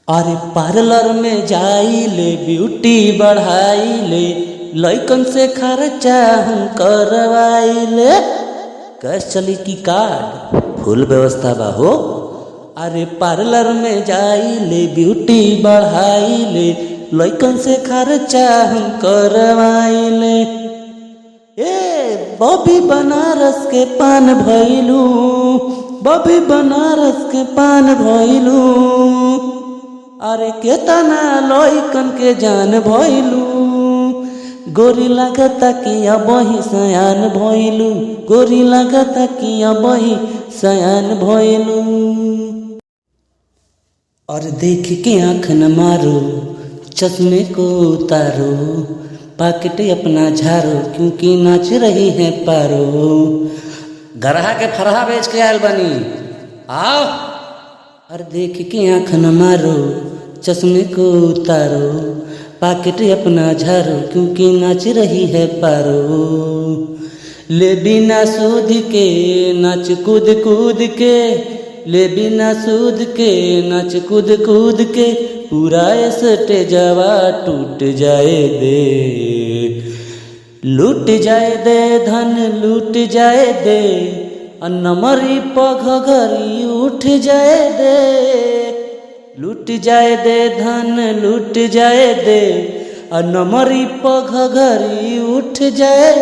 अरे पार्लर में जाइले ब्यूटी बढ़ाइले लइकन से खर्चा हम करवाइले। कैश चली की कार्ड फुल व्यवस्था बा हो। अरे पार्लर में जाइले ब्यूटी बढ़ाइले लइकन से खर्चा हम करवाइले। ए बॉबी बनारस के पान भइलू, बॉबी बनारस के पान भइलू। अरे केतना लइकन के जान भइलू। गोरी लागता कि अब ही सयान भइलू, गोरी लागता कि अब ही सयान भइलू। और देख के आँख न मारो, चश्मे को उतारो, पाकेट अपना झारो, क्योंकि नाच रही है पारो। गरहा के फरहा बेच के आयल बनी, आओ। और देख के आँख न मारो, चश्मे को उतारो, पाकेट अपना झारो, क्योंकि नाच रही है पारो। ले बिना सूद के नाच कूद कूद के, ले बिना सूद के नाच कूद कूद के, पूरा स्टेजवा टूट जाए दे। लूट जाए दे धन लूट जाए दे, नमरी पघरी उठ जाए दे। लूट जाए दे धन लूट जाए दे, नमरी पघरी उठ जाए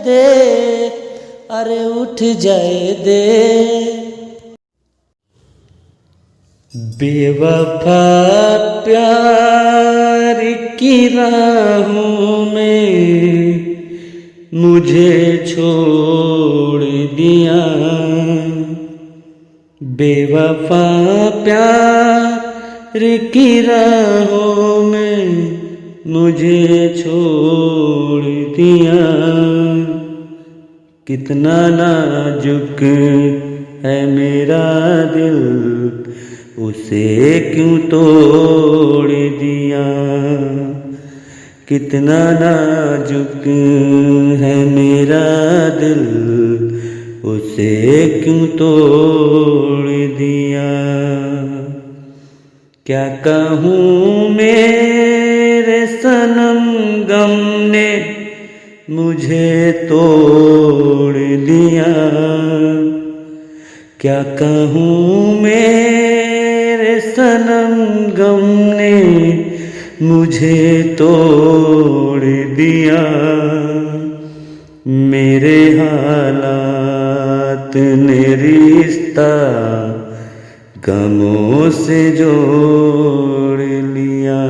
दे। अरे उठ जाए दे। बेवफा प्यार की राहों में मुझे छोड़ दिया। बेवफा प्यार की राहों में मुझे छोड़ दिया। कितना नाजुक है मेरा दिल, उसे क्यों तोड़ दिया। कितना नाजुक है मेरा दिल, उसे क्यों तोड़ दिया। क्या कहूँ मेरे सनम गम ने मुझे तोड़ दिया। क्या कहूँ मेरे सनम गम ने मुझे तोड़ दिया। मेरे हालात ने रिश्ता गमों से जोड़ लिया।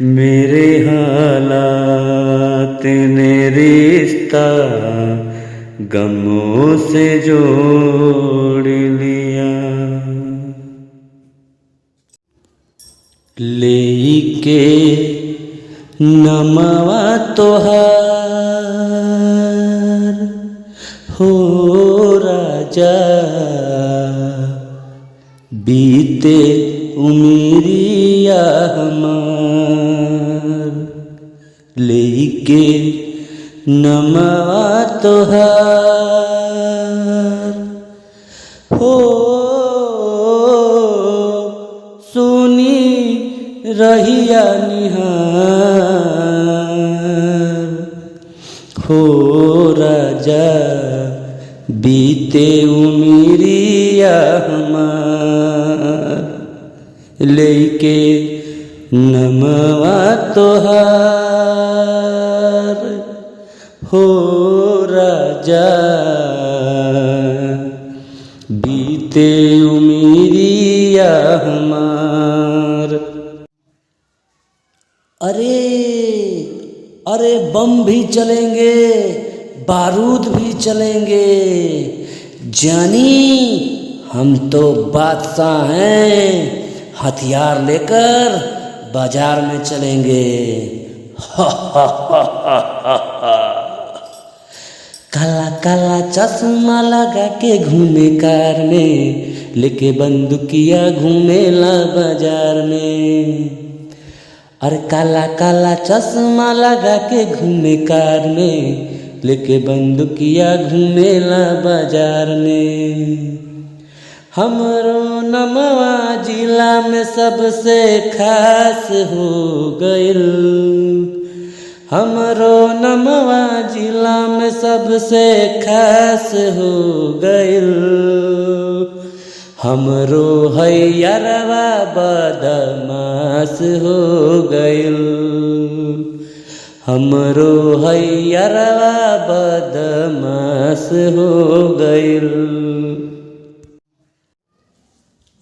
मेरे हालात ने रिश्ता गमों से जोड़ लिया। लेके नमवा तोहार हो राजा, बीते उमिरिया हमार। लेके नमवा तोहार हो सुनी रहिया निहार। हो राजा बीते उमिरिया हमार। लेके नमवा तोहार हो राजा बीते उमिरिया हमार। अरे अरे बम भी चलेंगे, बारूद भी चलेंगे, जानी हम तो बादशाह हैं। हथियार लेकर बाजार में चलेंगे। काला काला चश्मा लगा के घूमे कार में, लेके बंदूकिया घूमेला बाजार में। अरे काला काला चश्मा लगा के घूमे कार में, लेके बंदूकिया घूमेला बाजार में। हमरो नमवा जिला में सबसे खास हो गइल। हमरो नमवा जिला में सबसे खास हो गइल। हमरो हैयरवा बदमाश हो गइल। हमरो हैयरवा बदमाश हो गइल।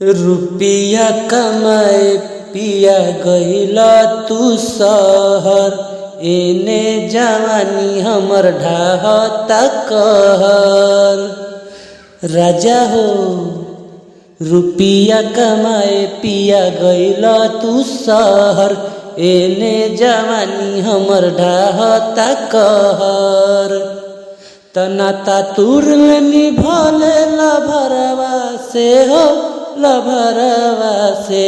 रुपया कमाए पिया गइला तू शहर, एने जवानी हमर ढाहता कहर। राजा हो रुपया कमाए पिया गइला तू शहर, एने जवानी हमर ढाहता कहर। तनाता तुरलनी भले लभरवा से हो लभरवा से।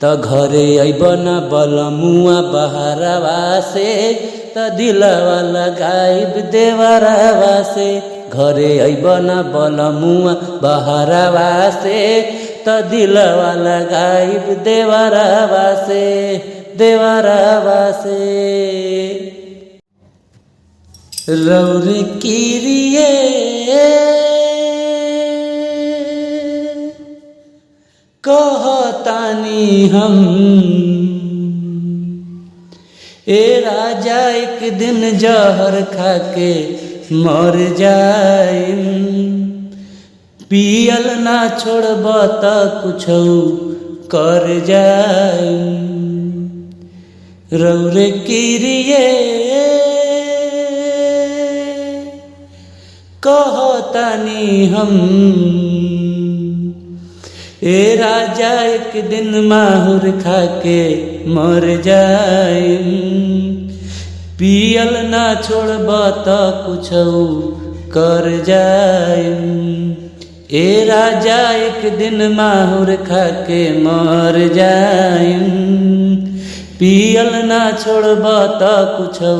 त घरे अइबन बलमुआ बहरवा से, त दिलवा लगाइब देवरवा से। घरे अइबन बलमुआ बहरवा से, त दिलवा लगाइब देवरवा से देवरवा से। रौरी किरिए कहतानी हम, ए राजा एक दिन जहर खाके मर जाइम। पियल ना छोड़ब त कुछौ कर जाइम। रौरे किरिए कहतानी हम, ए राजा एक दिन माहुर खाके मर जाइम। पियल ना छोड़ब त कुछौ कर जाइम। ए राजा एक दिन माहुर खाके मर जाइम। पियल ना छोड़ब त कुछौ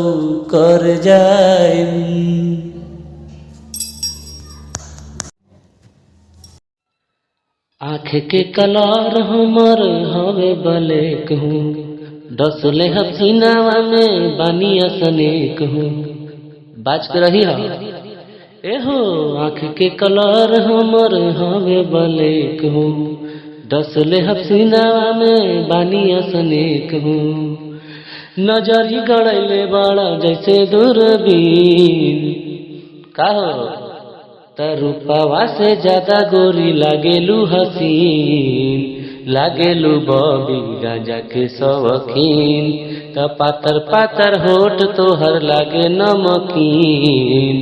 कर जाइम। आँख के कलर हमर हवे ब्लैक हूँ, डसले हसीनावा में बानी असनेक हूँ। बाज के रही हो एहो। आँख के कलर हमर हवे ब्लैक हूँ, डसले हसीनावा में बानी असनेक हूँ। नजरी गड़ैले बड़ा जैसे दूरबीन। का हो रूपवा से ज्यादा गोरी लागेलू हसीन। लागेलू बॉबी गांजा के शौकीन। त पातर पातर होठ तोहर लागे नमकीन।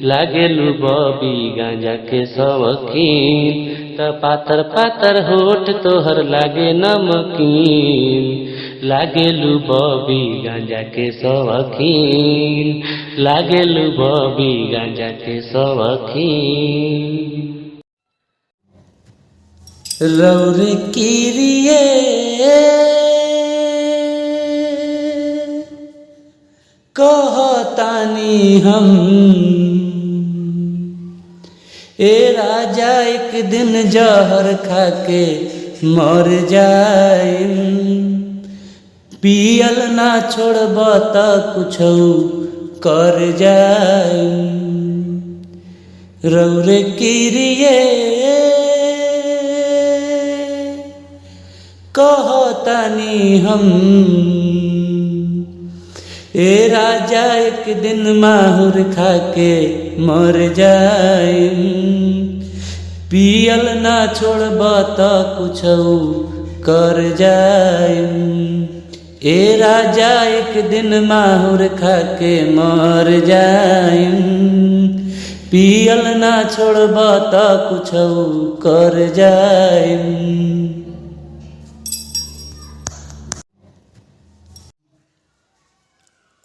लागेलू बॉबी गांजा के शौकीन। त पातर पातर होठ तोहर लागे नमकीन। लागेलू बॉबी गांजा के शौकीन। लागेलू बॉबी गांजा के शौकीन। रौरी किरिए कहतानी हम, ए राजा एक दिन जहर खाके मर जाइम। पियल ना छोड़ब त कुछौ कर जाइम। रौरे किरिए कहतानी हम, ए राजा एक दिन माहुर खाके मर जाइम। पियल ना छोड़ब त कुछौ कर जाइम। ए राजा एक दिन माहुर खाके मर जाइम। पियल ना छोड़ब त कुछौ कर जाइम।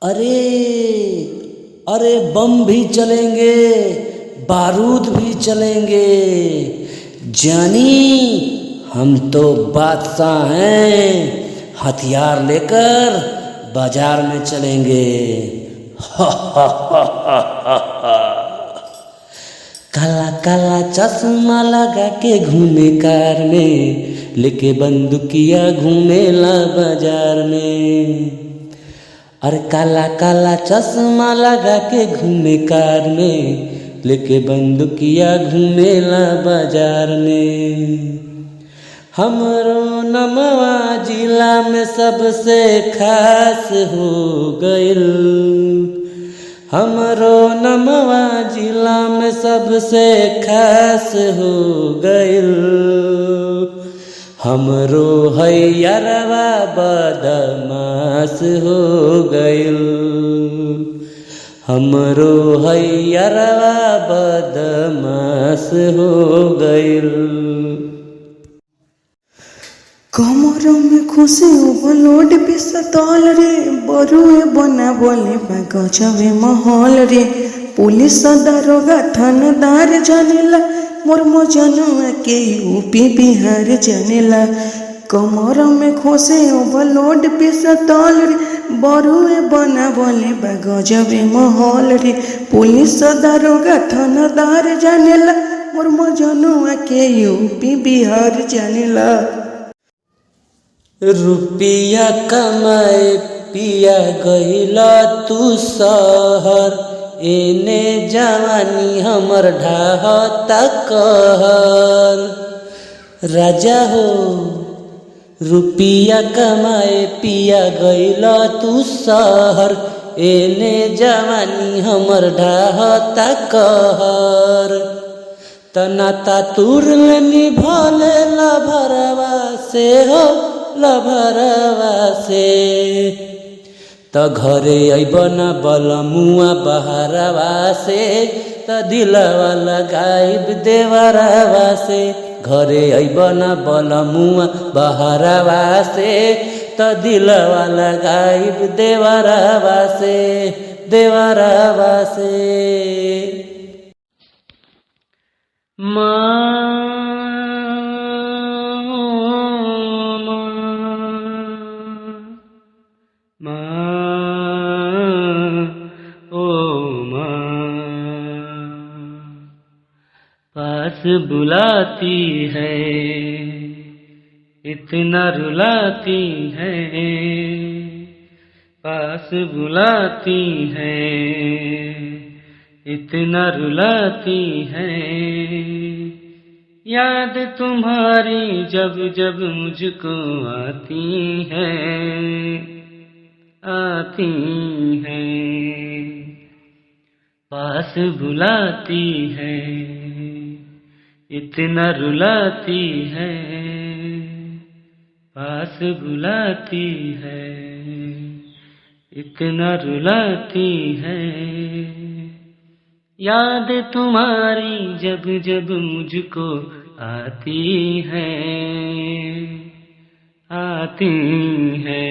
अरे अरे बम भी चलेंगे, बारूद भी चलेंगे। जानी हम तो बादशाह हैं, हथियार लेकर बाजार में चलेंगे। काला काला चश्मा लगा के घूमे कार में, लेके बंदूकिया घूमेला बाजार में। अरे काला काला चश्मा लगा के घूमे कार में, लेके बंदूकिया घूमेला बाजार में। हमरो नमवा जिला में सबसे खास हो गइल, हमरो नमवा जिला में सबसे खास हो गइल। हमरो हैयरवा बदमाश हो गइल, हमरो हैयरवा बदमाश हो गइल। कमर में खुशी ओवरलोड पे सतल रे, बरुए बना बोले गजबे महल रे। पुलिस दारोगा थानेदार जानेला, मोर मजनुआ के यूपी बिहार जानेला। कमर में खुशी ओवरलोड पे सतल रे, बरुए बना बोले गजबे महल रे। पुलिस दारोगा थानेदार जानेला, मोर मजनुआ के यूपी बिहार जानेला। रुपया कमाए पिया गइला तू शहर, एने जवानी हमर ढाहता कहर। राजा हो रुपया कमाए पिया गइला तू शहर, एने जवानी हमर ढाहता कहर। तनाता तुरलनी भले लभरवा से हो, लभरवा से। त घरे अइबन बलमुआ बहरवा से, त दिलवा लगाइब देवरवा से। घरे अइबन बलमुआ बहरवा से, त दिलवा लगाइब देवरवा से, देवरवा से। पास बुलाती है इतना रुलाती है, पास बुलाती है इतना रुलाती है। याद तुम्हारी जब जब मुझको आती है, आती है। पास बुलाती है इतना रुलाती है, पास बुलाती है इतना रुलाती है। याद तुम्हारी जब जब मुझको आती है, आती है।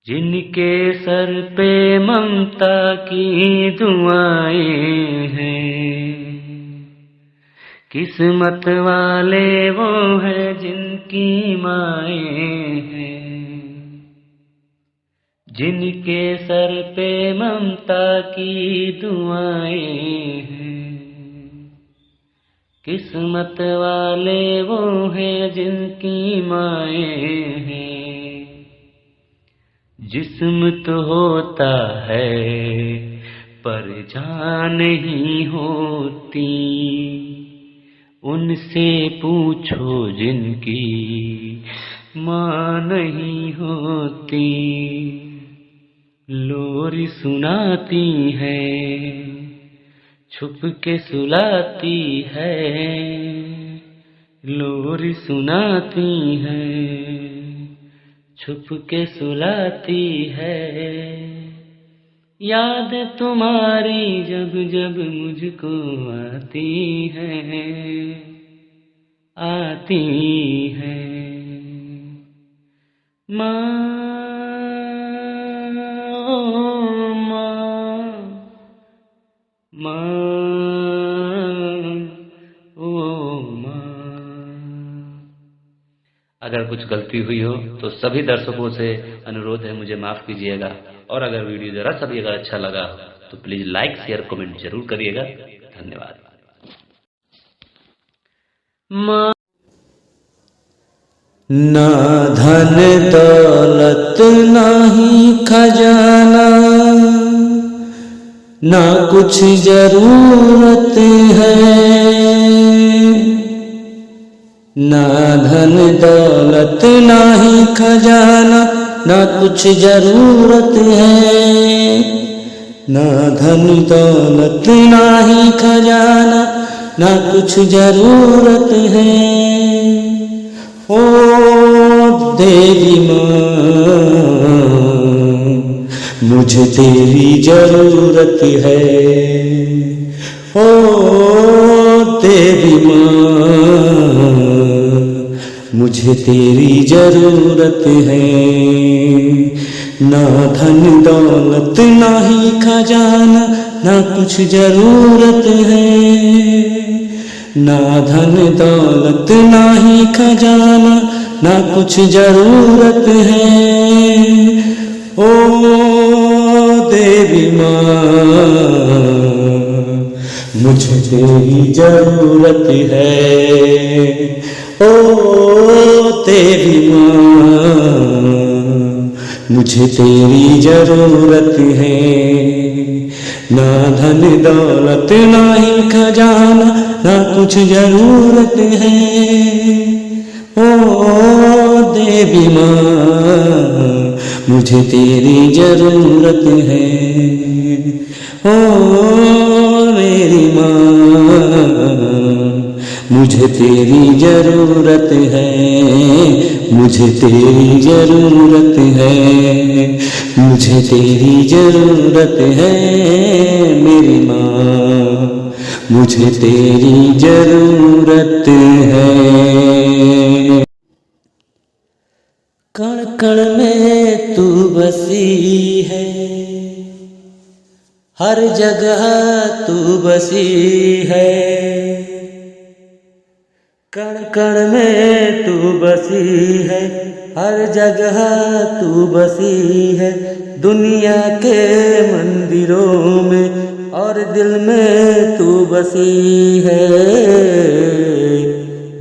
जिनके सर पे ममता की दुआएं हैं, किस्मत वाले वो हैं जिनकी माएं हैं। जिनके सर पे ममता की दुआएं हैं, किस्मत वाले वो हैं जिनकी माएं हैं। जिस्म तो होता है पर जान नहीं होती, उनसे पूछो जिनकी माँ नहीं होती। लोरी सुनाती है छुप के सुलाती है, लोरी सुनाती है छुप के सुलाती है। याद तुम्हारी जब जब मुझको आती है, आती है। माँ ओ माँ, माँ ओ माँ। अगर कुछ गलती हुई हो तो सभी दर्शकों से अनुरोध है मुझे माफ़ कीजिएगा, और अगर वीडियो ज़रा सा भी अगर अच्छा लगा तो प्लीज़ लाइक शेयर कमेंट जरूर करिएगा। धन्यवाद। ना धन दौलत नाही खजाना, ना कुछ जरूरत है, ना धन दौलत नाही खजाना, ना कुछ जरूरत है, ना धन दौलत नाही खजाना, ना कुछ जरूरत है। ओ देवी माँ मुझे तेरी जरूरत है, ओ देवी माँ मुझे तेरी जरूरत है। ना धन दौलत ना ही खजाना, ना कुछ जरूरत है, ना धन दौलत ना ही खजाना, ना कुछ जरूरत है। ओ देवी माँ मुझे तेरी जरूरत है, ओ देवी माँ मुझे तेरी जरूरत है। ना धन दौलत ना ही खजाना, ना कुछ जरूरत है, ओ देवी माँ मुझे तेरी जरूरत है। ओ मेरी माँ मुझे तेरी जरूरत है, मुझे तेरी जरूरत है, मुझे तेरी जरूरत है। मेरी माँ मुझे तेरी जरूरत है। कण कण में तू बसी है, हर जगह तू बसी है, कण कण में तू बसी है, हर जगह तू बसी है। दुनिया के मंदिरों में और दिल में तू बसी है।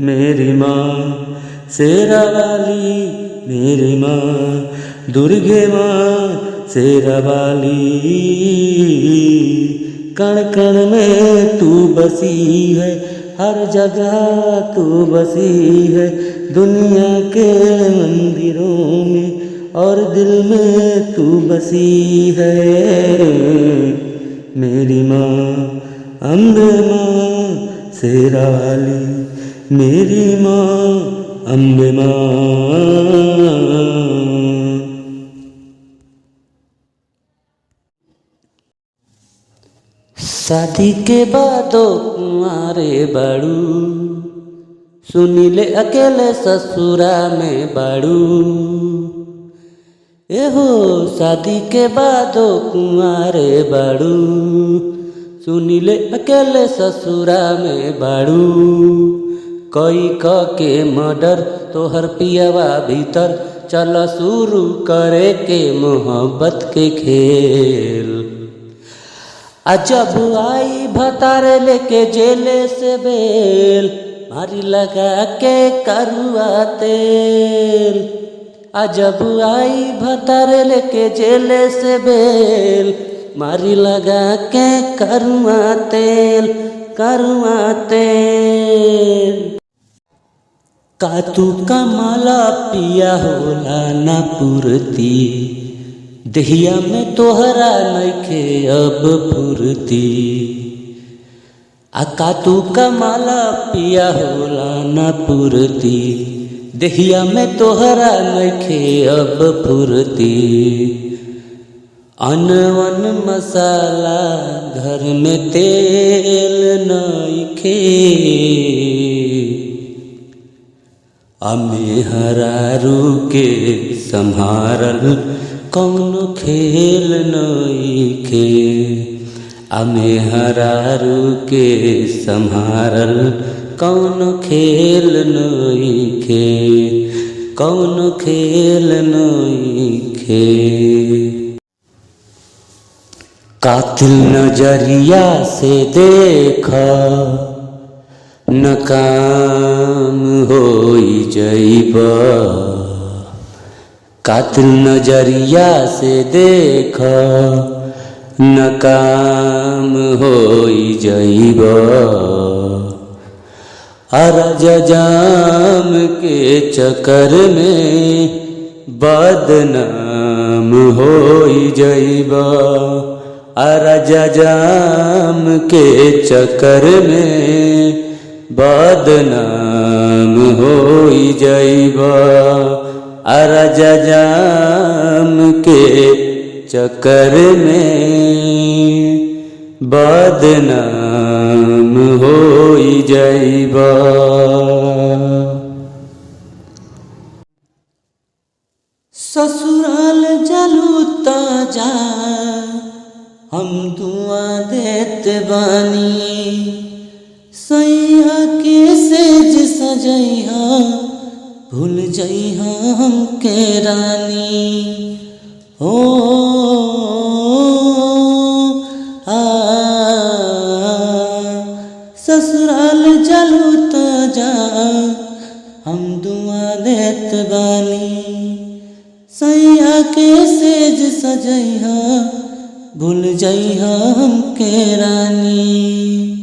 मेरी माँ शेरा वाली, मेरी माँ दुर्गे माँ शेरा वाली, कण कण में तू बसी है, हर जगह तू बसी है। दुनिया के मंदिरों में और दिल में तू बसी है। मेरी माँ अम्बे माँ शेरा वाली, मेरी माँ अम्बे माँ। शादी के बादो कुंवारे बाड़ू, सुनीले अकेले ससुरा में बाड़ू। एहो शादी के बादो कुंवारे बाड़ू, सुनीले अकेले ससुरा में बाड़ू। कोई क के मर्डर तोहर पियावा भीतर, चल शुरू करे के मोहब्बत के खेल। अजब आई भतार लेके जेले से बेल, मारी लगा के करुआ तेल। अजब आई भतार लेके जेले से बेल, मारी लगा के करुआ तेल, करुआ तेल। कातू का माला पिया होला ना पुरती, दहिया में तोहरा नइखे अब फुरती। कातू का माला पिया होला ना पुरती, दहिया में तोहरा नइखे अब फुरती। अनवन मसाला घर में तेल नइखे, अमे हरारू के संभारल कौनो खेल नइखे। अमे हरारू के संभारल कौनो खेल नइखे, कौनो खेल नइखे। कातिल नजरिया से देखा नकाम होई जइबा। कातिल नजरिया से देखा नकाम होई जइबा। अरजाम के चक्कर में बदनाम होई जइबा। अरजाम के चक्कर में बदनाम होई जइबा। अरजाम के चक्कर में बदनाम होई जइबा। ससुराल जालू ताजा हम दुआ देत बानी। सैया के सेज सजैहा भूल जइहा हमके रानी। हो ससुराल जालू ताजा हम दुआ देत बानी। सैया के सेज सजैहा भूल जइहा हमके रानी।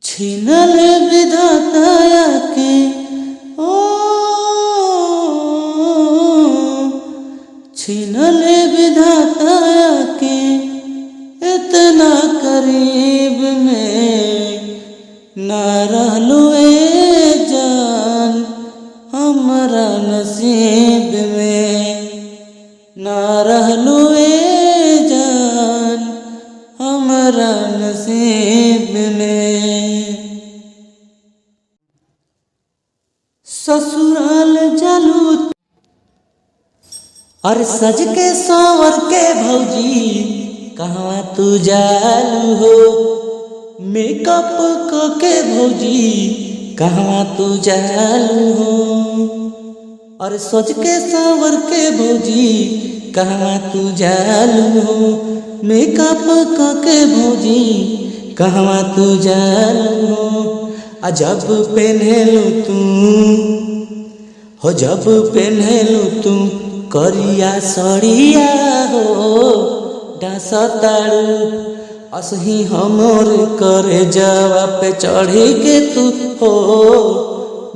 छीनल विधाताया के ओ छीनल विधाताया के इतना करीब में ना रहलू ए जान हमरा नसीब में। ना रहलू ए जान हमरा नसीब में। ससुराल जालू और सज के संवर के भौजी कहवा तू जालू हो। मेकअप के भौजी कहवा तू जालू हो। और सज के संवर के भौजी कहवा तू जालू हो। मेकअप के भौजी कहवा तू जालू हो। जब पहनेलू तू हो जब पहनेलू तू करिया सड़िया हो डांसताड़ू। असही हमर करे जवा पे चढ़ी के तू हो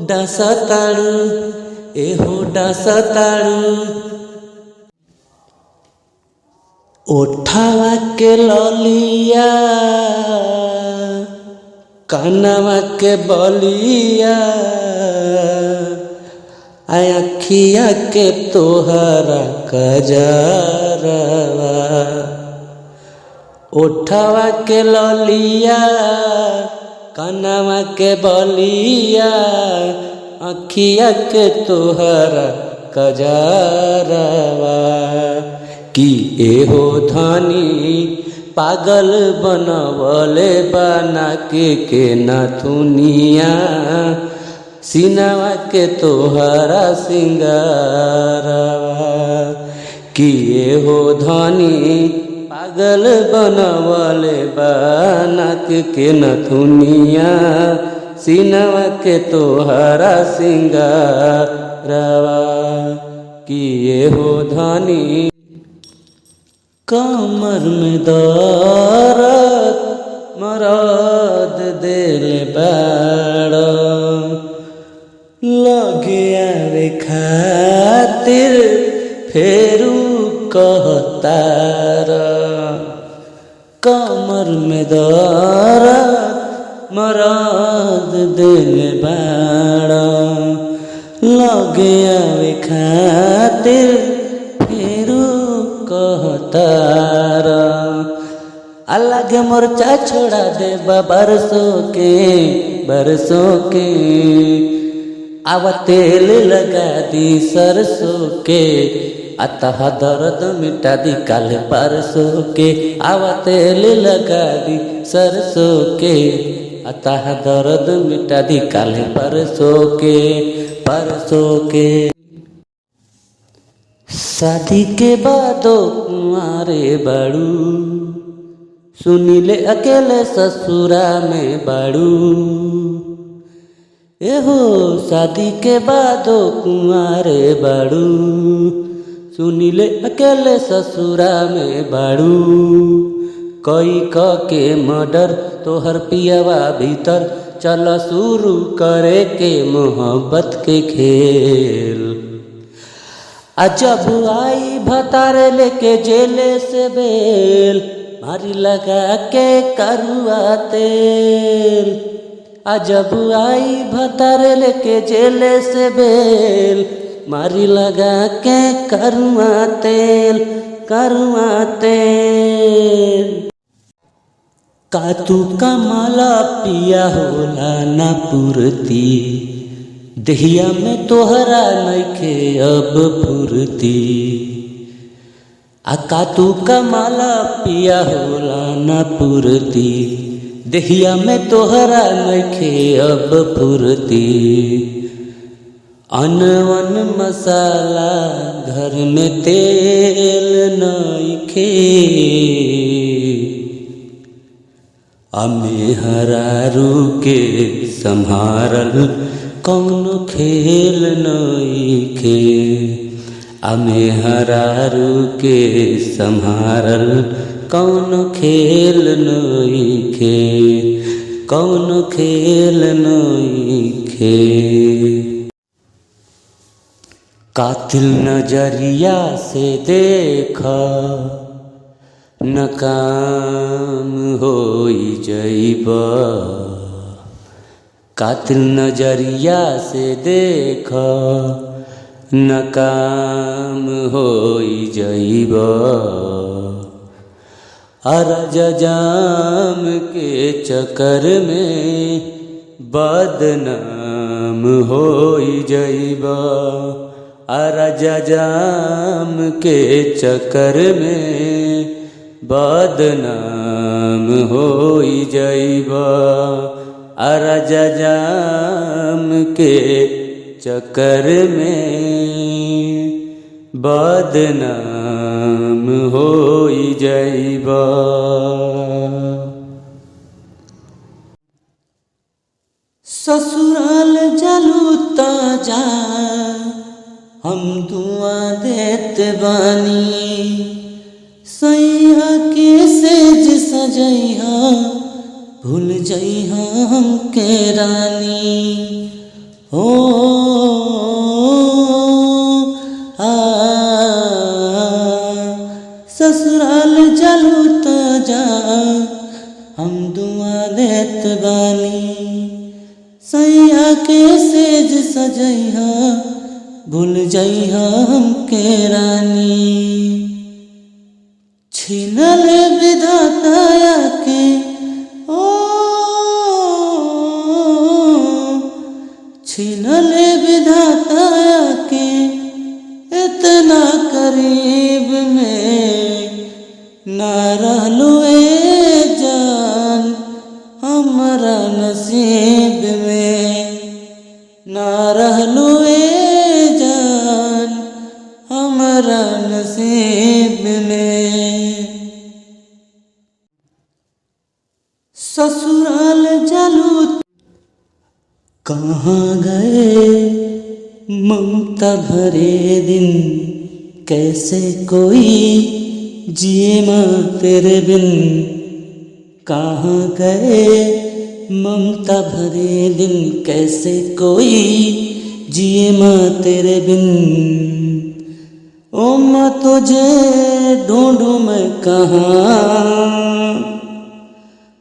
डांसताड़ू। एहो डांसताड़ू। ओठावा के ललिया कानवा के बलिया अखिया के तोहरा कजरवा। ओठवा के ललिया कानवा के बलिया अखिया के तोहरा कजरवा। कि एहो धनी पागल बनवले बना के नथुनिया। सीनावा के तोहरा सिंगारवा। कि एहो धनी पागल बनवले बना के नथुनिया। सीनावा के तोहरा सिंगारवा। कि एहो धनी कमर में दर्द मरद दिल बाड़ा। लगे आवे खातिर फेरू कहतार। कमर में दर्द मरद दिल बाड़ा। लगे आवे खातिर फेरू कहतार। अलग मोर्चा छोड़ा दे बरसों के। अब तेल लगा दी सरसों के। अतः दर्द मिटा दी कल परसों के। अब तेल लगा दी सरसों के। अतः दर्द मिटा दी कल परसों के। शादी के बादो कुंवारे बाड़ू, सुनीले अकेले ससुरा में बाड़ू। एहो शादी के बादो कुंवारे बाड़ू, सुनीले अकेले ससुरा में बाड़ू। कई क के मर्डर तोहर पियावा भीतर, चल शुरू करे के मोहब्बत के खेल। जब आई भतारे लेके जेले से बेल, मारी लगा के करुआ तेल। जब आई भतारे लेके जेले से बेल, मारी लगा के करुआ तेल, करुआ तेल। कातू का माला पिया होला ना पुरती, दहिया में तोहरा नइखे अब फुरती। कातू का माला पिया होला ना पुरती, दहिया में तोहरा नइखे अब फुरती। अनवन मसाला घर में तेल नइखे, मेहरारू के संभारल कौनो खेल नइखे। मेहरारू के संभारल कौनो खेल नइखे, कौनो खेल नइखे। कातिल नजरिया से देखा, नकाम होई जइबा। कातिल नजरिया से देखा, नकाम होई जइबा। अरजाम के चक्कर में बदनाम होई जइबा। अरजाम के चक्कर में बदनाम होई जइबा। अरजाम के चक्कर में बदनाम होई जइबा। ससुराल जालू ताजा हम दुआ देत बानी, सैया के सेज सजैहा भूल जइहा हमके रानी। हो ससुराल जालू तो जा हम दुआ देत बानी, सैया के सेज सजैहा भूल जइहा हमके रानी। छिनल विधाताया के छिनल विधाताया के इतना करीब में ना रहलो ए जान, हमारा नसीब में ना रहलो ए जान, हमारा नसीब में। ससुराल जालू कहाँ गए ममता भरे दिन, कैसे कोई जिए माँ तेरे बिन। कहाँ गए ममता भरे दिन, कैसे कोई जिए माँ तेरे बिन। ओ माँ तुझे ढूंढूं मैं कहाँ,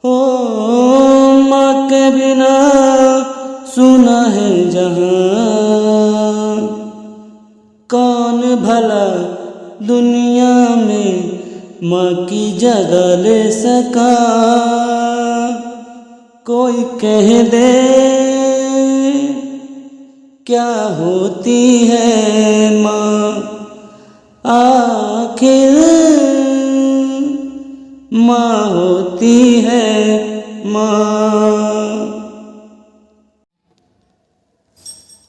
ओ माँ के बिना सुना है जहाँ। कौन भला दुनिया में माँ की जगह ले सका, कोई कह दे क्या होती है माँ आखिर, माँ होती है माँ।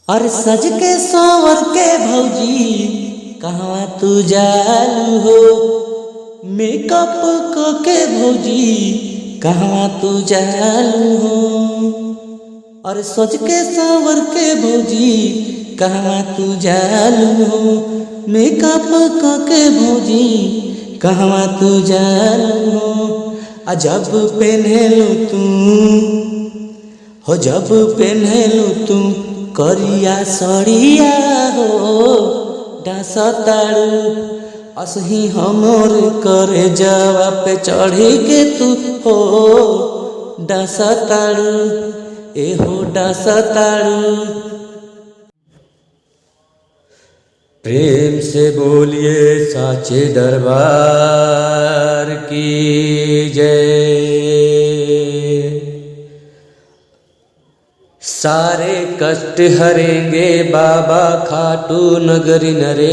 और सज के संवर के भौजी कहवा तू जालू हो, मेकअप के भौजी कहवा तू जालू हो, और सोच के सावर के भौजी कहवा तू जालू हो, मेकअप के भौजी कहवा तू जालू हो। जब पहनलू तू हो, जब पहनलू तू करिया सड़िया हो, डांसताड़ू असही हमर करे जवा पे चढ़ी के तू हो, डांसताड़ू ए हो डांसताड़ू। प्रेम से बोलिए साचे दरबार की जय। सारे कष्ट हरेंगे बाबा खाटू नगरी नरेश,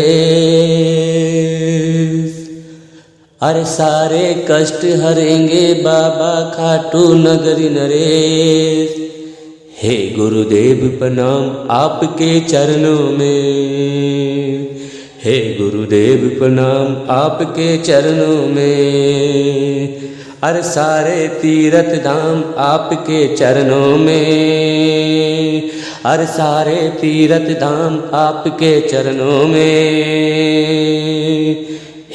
अरे सारे कष्ट हरेंगे बाबा खाटू नगरी नरेश। हे गुरुदेव प्रणाम आपके चरणों में, हे गुरुदेव प्रणाम आपके चरणों में, अरे सारे तीर्थ धाम आपके चरणों में, अरे सारे तीर्थ धाम आपके चरणों में।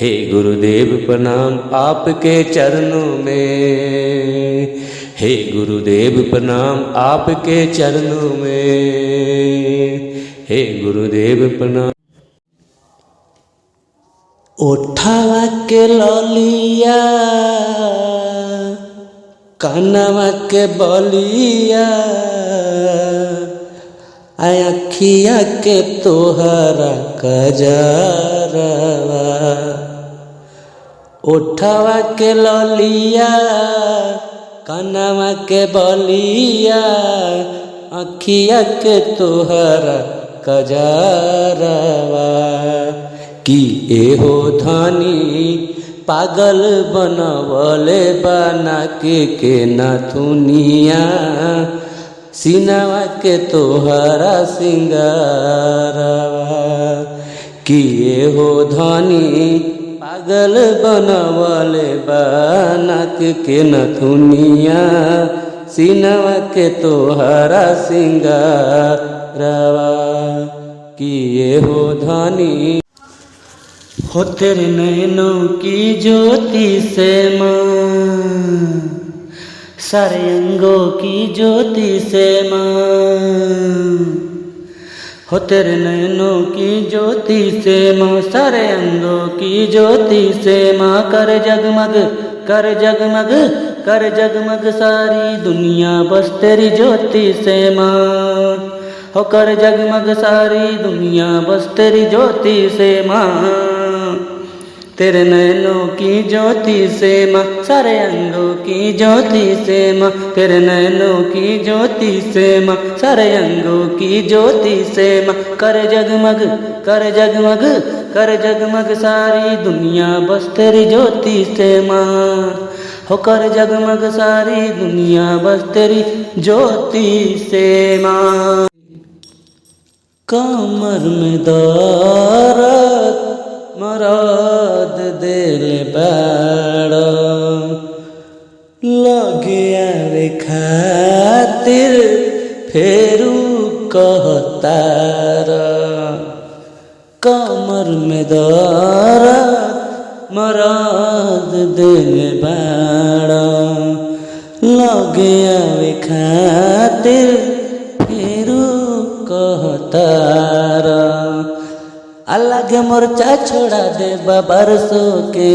हे गुरुदेव प्रणाम आपके चरणों में, हे गुरुदेव प्रणाम आपके चरणों में, हे गुरुदेव प्रणाम। ओठावा के ललिया कानवा के बलिया, अखिया के तोहरा कजरवा। ओठावा के ललिया कानवा के बलिया, अखिया के तोहरा कजरवा। कि एहो धानी पागल बनवले बना के नाथुनिया, सीनावा के तोहरा सिंगारवा। कि एहो धानी पागल बनवले बना के नाथुनिया, सीनावा के तोहरा सिंगारवा। कि एहो धानी हो तेरे नैनों की ज्योति से माँ, सारे अंगों की ज्योति से माँ, हो तेरे नैनों की ज्योति से माँ, सारे अंगों की ज्योति से माँ। कर जगमग कर जगमग कर जगमग सारी दुनिया बस तेरी ज्योति से माँ। हो कर जगमग सारी दुनिया बस तेरी ज्योति से माँ। तेरे नैनों की ज्योति से माँ, सारे अंगों की ज्योति से माँ। तेरे नैनों की ज्योति से माँ, सारे अंगों की ज्योति से माँ। कर जगमग कर जगमग कर जगमग सारी दुनिया बस तेरी ज्योति से माँ। हो कर जगमग सारी दुनिया बस तेरी ज्योति से माँ। कमर में दर्द मराद दिल बाड़ा, लगे आवे खातिर फेरू कहतारा। कमर में दर्द मराद दिल बाड़ा, लगे आवे खातिर फेरू कहतारा। अलग मोर्चा छोड़ा दे बरसों के,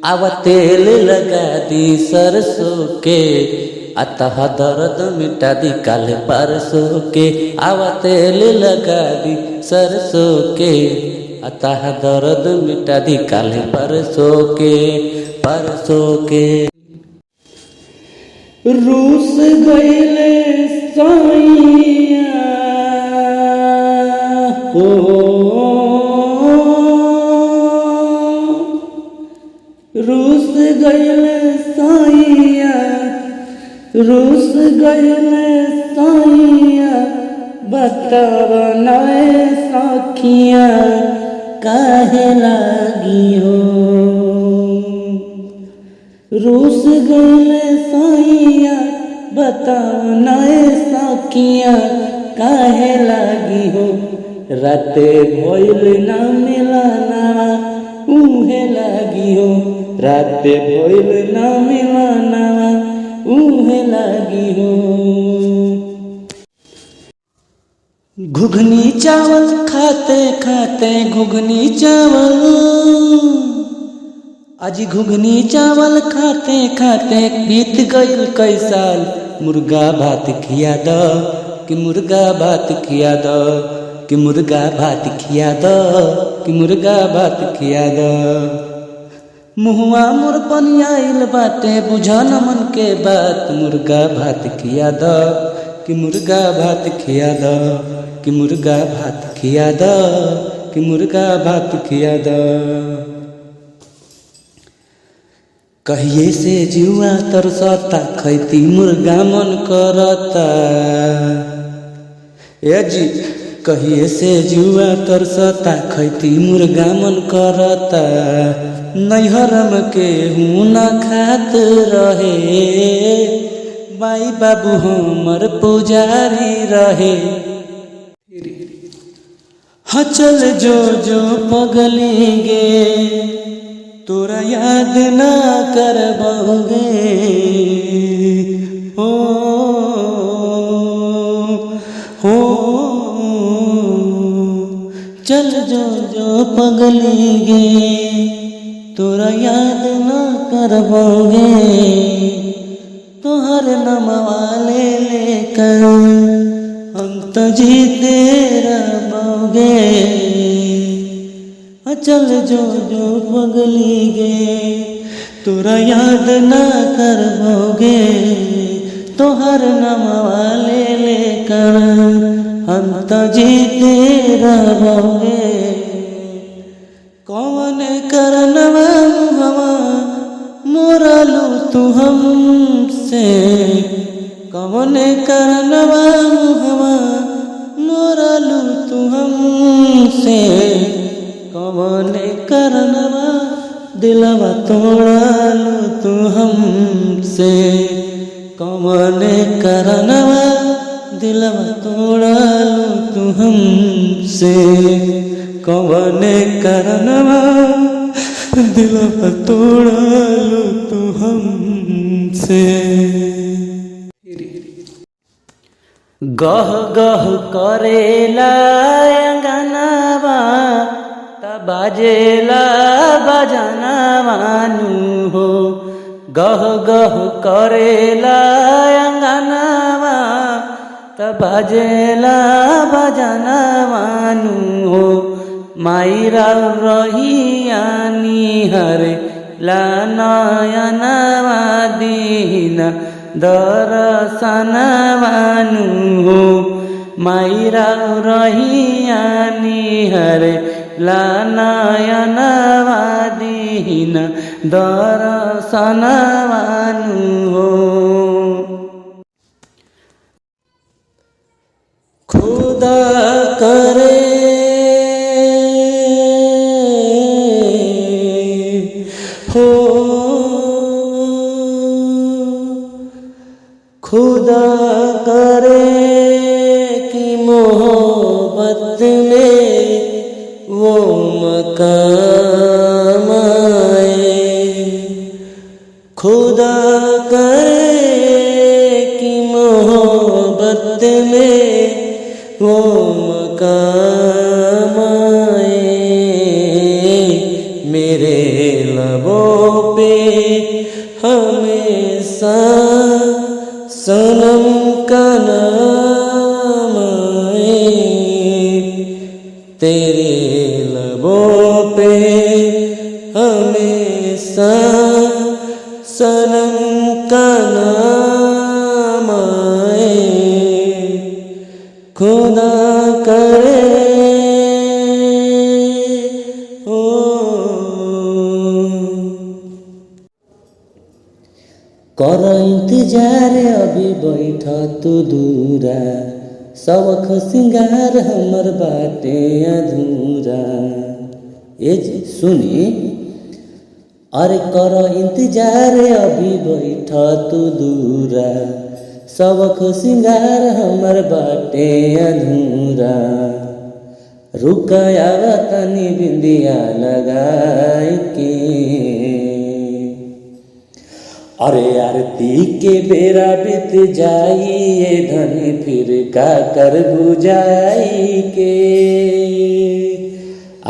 आवा तेल लगा दी सरसों के, अतः दर्द मिटा दी कल परसों के। आवा तेल लगा दी सरसों के, अतः दर्द मिटा दी कल परसों के। रूस गईले साइया हो, रूस गईले साइया बताव नए सखिया काहे लागी हो। रूस गईले सैया बताव नए सखिया काहे लागी हो। राते भइल ना मिलना उहे लागी हो। राते भइल ना मिलना उहे लागी हो। घुघनी चावल खाते खाते घुघनी चावल आज घुघनी चावल खाते खाते बीत गईल कई साल। मुर्गा भात खिया दो कि मुर्गा भात खिया दो कि मुर्गा भात खिया दो कि मुर्गा भात खिया दो। मुहुआ मोर पनियाइल बाटे बुझा न मन के बात। मुर्गा भात खिया दो कि मुर्गा भात खिया दो कि मुर्गा भात खिया दो कि मुर्गा भात खिया दो। कहिए से जुआ तरसता खैती मुर्गा मन करता। ए जी कहिए से जुआ तरसता खैती मुर्गा मन करता। नैहरम के हूँ न खात रहे माई बाबू हमर पुजारी रहे। हाँ चल जो पगली गे तोरा याद ना करबोगे। हो चल जो पगली गे तोरा याद ना करबोगे। तोहर नमवा ले लेकर हम तो जीते रहोगे। चल जो पगली गे तोरा याद ना करबोगे। तोहर नमवा ले लेकर हम तो जीते रहोगे। कौन करनवा मुहवा मोरालू तू हमसे। कौन करनवा मुहवा मोरालू तू हमसे। कौन करनवा दिलवा तोड़ालू तू हमसे। कौन करनवा दिलवा तोड़ालू तू हमसे। कौन करनवा दिलवा तोड़ालू तू हमसे। गह गह करेला अंगनावा बाजेला बजनवानु हो। गह गह करेला अंगनावा बाजेला बजनवानु हो। मायरा रहियानी हरे लानयनवा दीन दरसनवानु हो। मायरा रहियानी हरे लानयनवा दीन दरसनवानु हो। खुदा करे हो खुदा करे कि मोहब्बत में वो मकाम आए। खुदा करे कि मोहब्बत में वो मकाम आए। मेरे लबों पे हमेशा सनम का नाम आए। तेरे लबों पे हमेशा सनम का नाम आए। खुदा करे हो कर इंतजार अभी बैठा तू दूरा। शौख सिंगार हमर बाटे अधूरा। ए जी सुनी, अरे कर इंतजार अभी बैठ तू दूरा, शौख सिंगार हमर बाटे अधूरा। रुकया तनी बिंदिया लगाई के, अरे आरती के बेरा बीत जाई ये धनी फिर का कर बुझाई के।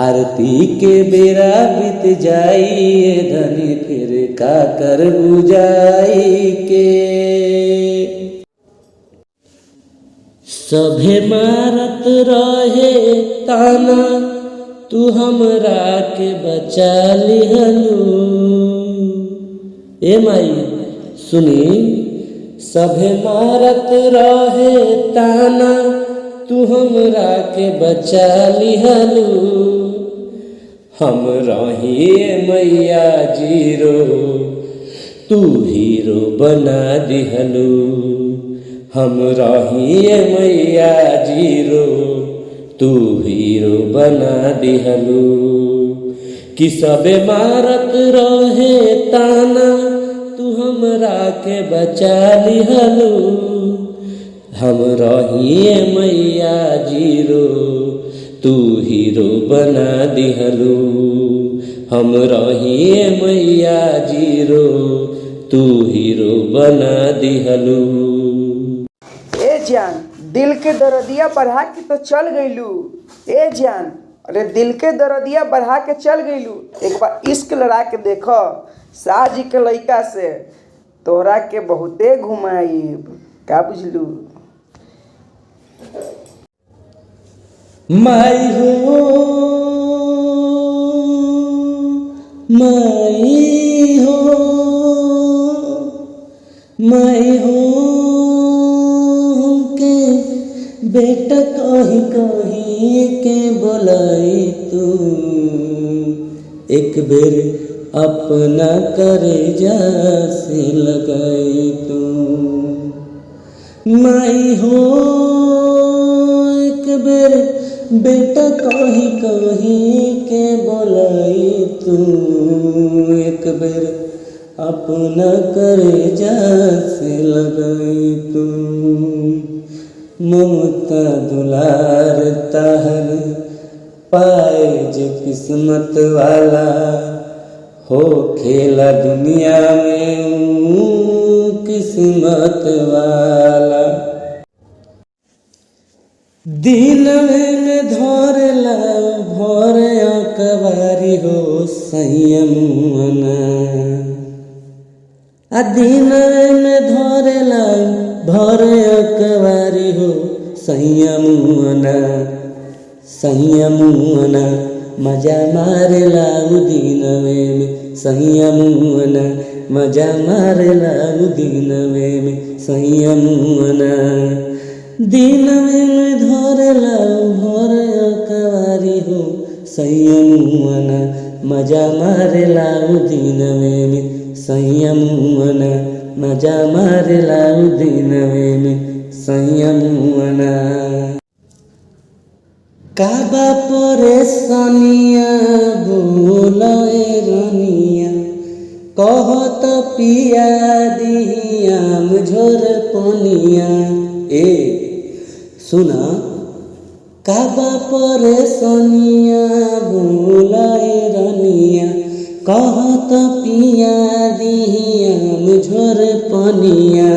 आरती के बेरा बीत जाई ये धनी फिर का कर बुझाई के। सभे मारत रहे ताना तू हमरा के बचा लिहलू। ए माई सुनी, सभे मारत रहे ताना तू हमरा के बचा लिहलू। हम रहिए मैया जीरो तू हीरो बना दिहलू। हम रहिए मैया जीरो तू हीरो बना दिहलू। कि सबे मारत रहे ताना तू हमरा के बचा लिहलू। हम रहिए मैया जीरो तू हीरो बना दिहलू। हम रहिए मैया जीरो तू हीरो बना दिहलू। ए जान, दिल के दर्दिया बढ़ा के तो चल गईलू। ए जान, अरे दिल के दर्दिया बढ़ा के चल गईलू। एक बार इश्क लड़ा के देखो साजी के लइका से, तोहरा के बहुते घुमाई। का बुझलू? माई हो माई हो माई हो, हमके बेटा कही कही के बोलाई तू। एक बेर अपना करेजा से लगाई तू। माई हो एक बेर बेटा कही कही के बोलाई तू। एक बेर अपना करेजा से लगाई तू। ममता दुलार ताहर पाए जे किस्मत वाला, हो खेला दुनिया में किस्मत वाला। दिन में धरला भर अकबारी हो संयमुना। आ दिन में धरला भर अकबारी हो संयमुना। संयमुना मजा मारेला दिनवे में संयमुना। मजा मारेला दिनवे में संयमुना। दिनवे में धरला भर अकबारी हो संयमुना। मजा मारेला दिनवे में संयमुना। मजा मारेला दिनवे में संयमुना। काबा परेशानिया बोले रनिया, कहत पिया दिहिया झोर पनिया। ए सुना, काबा परेशानिया बोले रनिया, कहत पिया दिहिया झोर पनिया।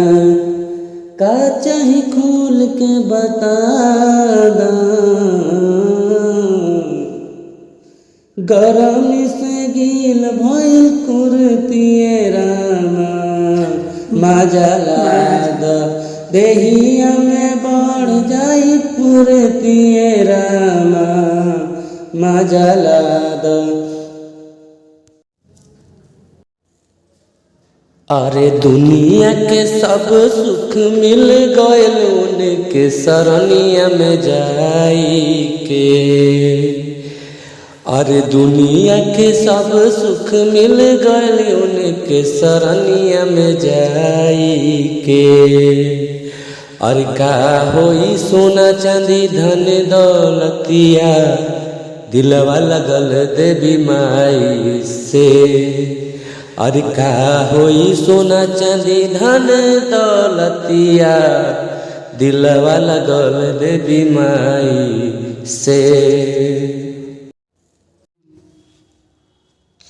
का चाही खोल के बता दा, गरमी से गील भइल कुर्तिए रामा। मजा लाद देहिया में बढ़ जाई पुरतिए रामा। मजा लाद। अरे दुनिया के सब सुख मिल गयल उनके सरनिया में जाई के। अरे दुनिया के सब सुख मिल गयल उनके सरनिया में जाई के। और का होई सोना चांदी धन दौलतिया, दिलवा लगल देवी माई से। और का होई सोना चांदी धन दौलतिया, दिलवा लगल देवी माई से।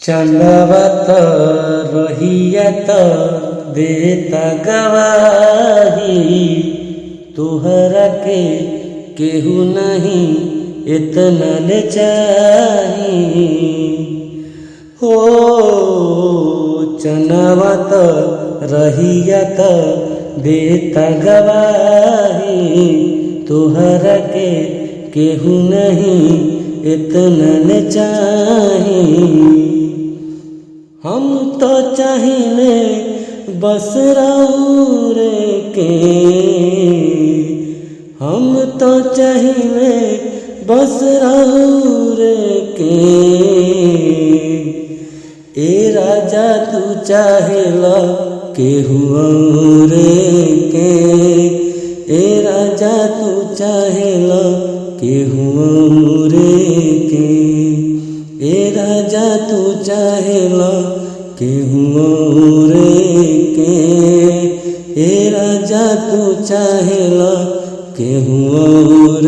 चंदवा तो रोहिया तो देता गवाही, तुहरा के केहू नहीं इतना ले चाही। हो चनवा तो रहिया तो देता गवाही, तुहरा के केहू नहीं इतना ले चाही। हम तो चाहिए बस रौर के, हम तो चाहिए बस रौर के। ए राजा तू चाहेला केहू और के, ए राजा तू चाहेला केहू और के, ए राजा तू चाहेला केहू और के, ए राजा तू चाहेला केहू और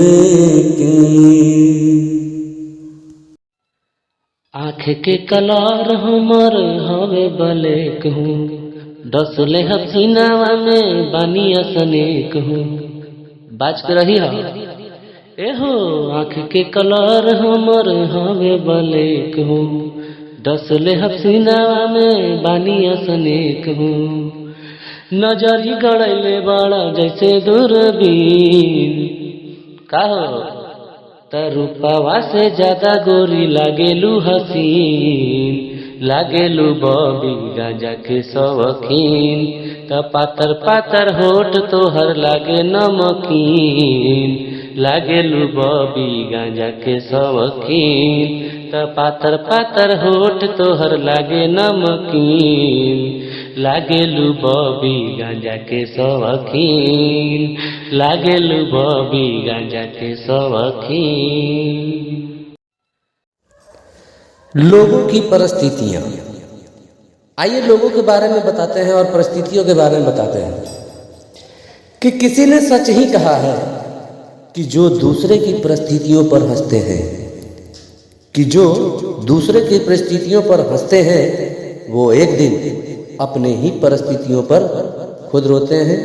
के। आँख के कलर हमर हवे ब्लैक हूँ, डसले हसीनावा में बानी असनेक हूँ। बाज के रही हो एहो, आँख के कलर हमर हवे ब्लैक हूँ, डसले हसीनावा में बानी असनेक हूँ। नजरी गड़ैले बड़ा जैसे दूरबीन, का हो तरूपवा से ज्यादा गोरी लागेलू हसीन, लागेलू बॉबी गांजा के शौकीन। त पातर पातर होठ तोहर लागे नमकीन, लागेलू बॉबी गांजा के शौकीन। त पातर पातर होठ तोहर लागे नमकीन, लागेलू बॉबी गांजा के शौकीन, लागेलू बॉबी गांजा के शौकीन। लोगों की परिस्थितियां, आइए लोगों के बारे में बताते हैं और परिस्थितियों के बारे में बताते हैं कि किसी ने सच ही कहा है कि जो दूसरे की परिस्थितियों पर हंसते हैं, कि जो दूसरे की परिस्थितियों पर हंसते हैं, वो एक दिन अपने ही परिस्थितियों पर खुद रोते हैं,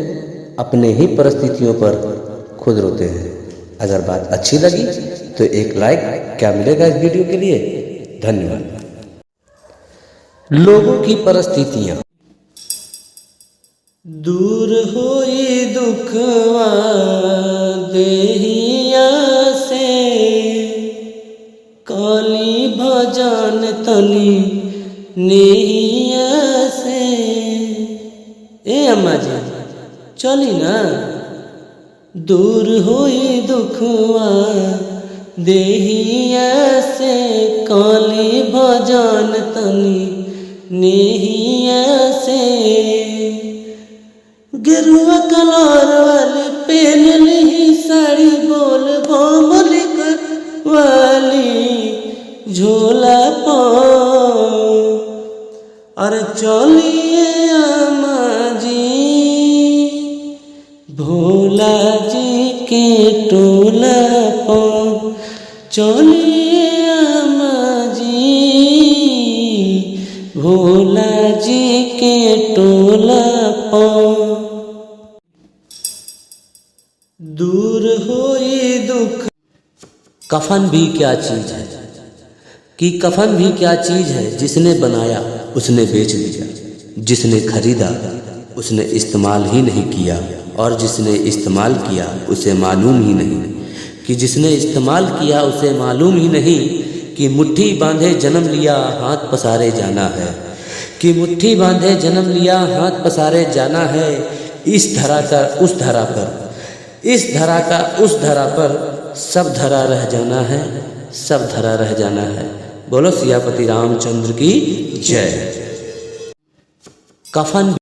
अपने ही परिस्थितियों पर खुद रोते हैं। अगर बात अच्छी लगी तो एक लाइक क्या मिलेगा इस वीडियो के लिए। धन्यवाद। लोगों की परिस्थितियां, दूर होई दुखवा देहिया से, काली भजन तनी नेहिया से। ए अम्मा जी चली ना, दूर होई दुखवा देहिया से, काली भजन तनी नेहिया से। गेरुआ कलर वाली पहन ली साड़ी, बोल बम लिख वाली झोला पो। और चलिए अम्मा जी भोला जी के टोला पो, चलिए अम्मा जी भोला जी के टोला पो। दूर होई दुख। कफन भी क्या चीज है, कि कफन भी क्या चीज है, जिसने बनाया उसने बेच दिया, जिसने खरीदा उसने इस्तेमाल ही नहीं किया, और जिसने इस्तेमाल किया उसे मालूम ही नहीं कि जिसने इस्तेमाल किया उसे मालूम ही नहीं कि मुट्ठी बांधे जन्म लिया हाथ पसारे जाना है, कि मुट्ठी बांधे जन्म लिया हाथ पसारे जाना है। इस धरा का उस धरा पर, इस धरा का उस धरा पर, सब धरा रह जाना है, सब धरा रह जाना है। बोलो सियापति रामचंद्र की जय। कफन